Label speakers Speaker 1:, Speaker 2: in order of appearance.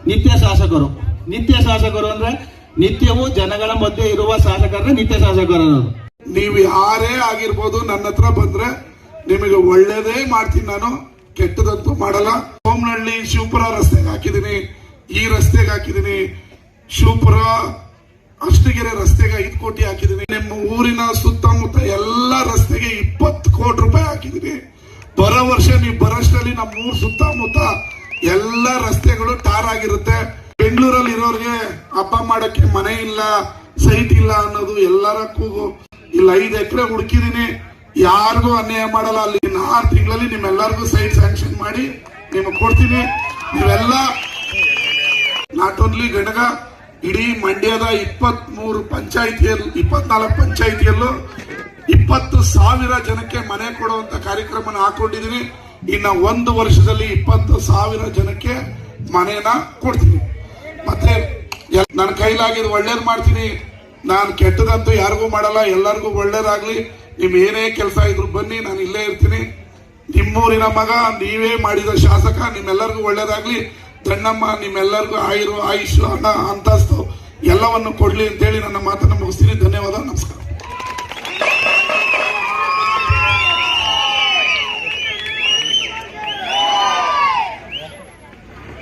Speaker 1: ನಿತ್ಯ ಶಾಸಕರು. ನಿತ್ಯ ಶಾಸಕರು ಅಂದ್ರೆ ನಿತ್ಯವೂ ಜನಗಳ ಮಧ್ಯೆ ಇರುವ ಶಾಸಕರೇ ನಿತ್ಯ ಶಾಸಕರು ಅನ್ನೋದು.
Speaker 2: ನೀವು ಯಾರೇ ಆಗಿರ್ಬೋದು, ನನ್ನ ಹತ್ರ ಬಂದ್ರೆ ನಿಮಗೆ ಒಳ್ಳೇದೇ ಮಾಡ್ತೀನಿ, ನಾನು ಕೆಟ್ಟದಂತೂ ಮಾಡಲ್ಲ. ಸೋಮನಹಳ್ಳಿ ಶಿವಪುರ ರಸ್ತೆಗೆ ಹಾಕಿದೀನಿ, ಈ ರಸ್ತೆಗೆ ಹಾಕಿದೀನಿ, ಶಿವಪುರ ಅಷ್ಟಗೆರೆ ರಸ್ತೆಗೆ 5 ಕೋಟಿ ಹಾಕಿದೀನಿ. ನಿಮ್ಮ ಊರಿನ ಸುತ್ತಮುತ್ತ ಎಲ್ಲ ರಸ್ತೆಗೆ 20 ಕೋಟಿ ರೂಪಾಯಿ ಹಾಕಿದೀನಿ. ಬರೋ ವರ್ಷ ನೀವು ಬರೋಷ್ಟರಲ್ಲಿ ನಮ್ಮ ಊರ್ ಸುತ್ತಮುತ್ತ ಎಲ್ಲ ರಸ್ತೆಗಳು ಟಾರ್ ಆಗಿರುತ್ತೆ. ಬೆಂಗಳೂರಲ್ಲಿ ಇರೋರಿಗೆ ಹಬ್ಬ ಮಾಡಕ್ಕೆ ಮನೆ ಇಲ್ಲ, ಸೈಟ್ ಇಲ್ಲ ಅನ್ನೋದು ಎಲ್ಲರ ಕೂಗು. ಇಲ್ಲ 5 ಎಕರೆ ಹುಡುಕಿದೀನಿ, ಯಾರಿಗೂ ಅನ್ಯಾಯ ಮಾಡಲ್ಲ. ಅಲ್ಲಿ 6 ತಿಂಗಳಲ್ಲಿ ನಿಮ್ಮೆಲ್ಲರಿಗೂ ಸೈಟ್ ಸ್ಯಾಂಕ್ಷನ್ ಮಾಡಿ ನಿಮಗೆ ಕೊಡ್ತೀನಿ. ನೀವೆಲ್ಲ ನಾಟ್ ಓನ್ಲಿ ಗಣಗ, ಇಡೀ ಮಂಡ್ಯದ 24 ಪಂಚಾಯಿತಿಯಲ್ಲೂ 20,000 ಜನಕ್ಕೆ ಮನೆ ಕೊಡುವಂತ ಕಾರ್ಯಕ್ರಮನ ಹಾಕೊಂಡಿದೀನಿ. ಇನ್ನ 1 ವರ್ಷದಲ್ಲಿ 20,000 ಜನಕ್ಕೆ ಮನೆನ ಕೊಡ್ತೀನಿ. ಮತ್ತೆ ನನ್ನ ಕೈಲಾಗಿದ್ದು ಒಳ್ಳೇದ್ ಮಾಡ್ತೀನಿ. ನಾನು ಕೆಟ್ಟದಂತೂ ಯಾರಿಗೂ ಮಾಡಲ್ಲ, ಎಲ್ಲರಿಗೂ ಒಳ್ಳೇದಾಗ್ಲಿ. ನಿಮ್ ಏನೇ ಕೆಲಸ ಇದ್ರು ಬನ್ನಿ, ನಾನು ಇಲ್ಲೇ ಇರ್ತೀನಿ. ನಿಮ್ಮೂರಿನ ಮಗ, ನೀವೇ ಮಾಡಿದ ಶಾಸಕ, ನಿಮ್ಮೆಲ್ಲರಿಗೂ ಒಳ್ಳೇದಾಗ್ಲಿ. ದಣ್ಣಮ್ಮ ನಿಮ್ಮೆಲ್ಲರಿಗೂ ಆಯುಷ್, ಹಣ, ಅಂತಸ್ತು ಎಲ್ಲವನ್ನು ಕೊಡ್ಲಿ ಅಂತೇಳಿ ನನ್ನ ಮಾತನ್ನು ಮುಗಿಸ್ತೀನಿ. ಧನ್ಯವಾದ, ನಮಸ್ಕಾರ.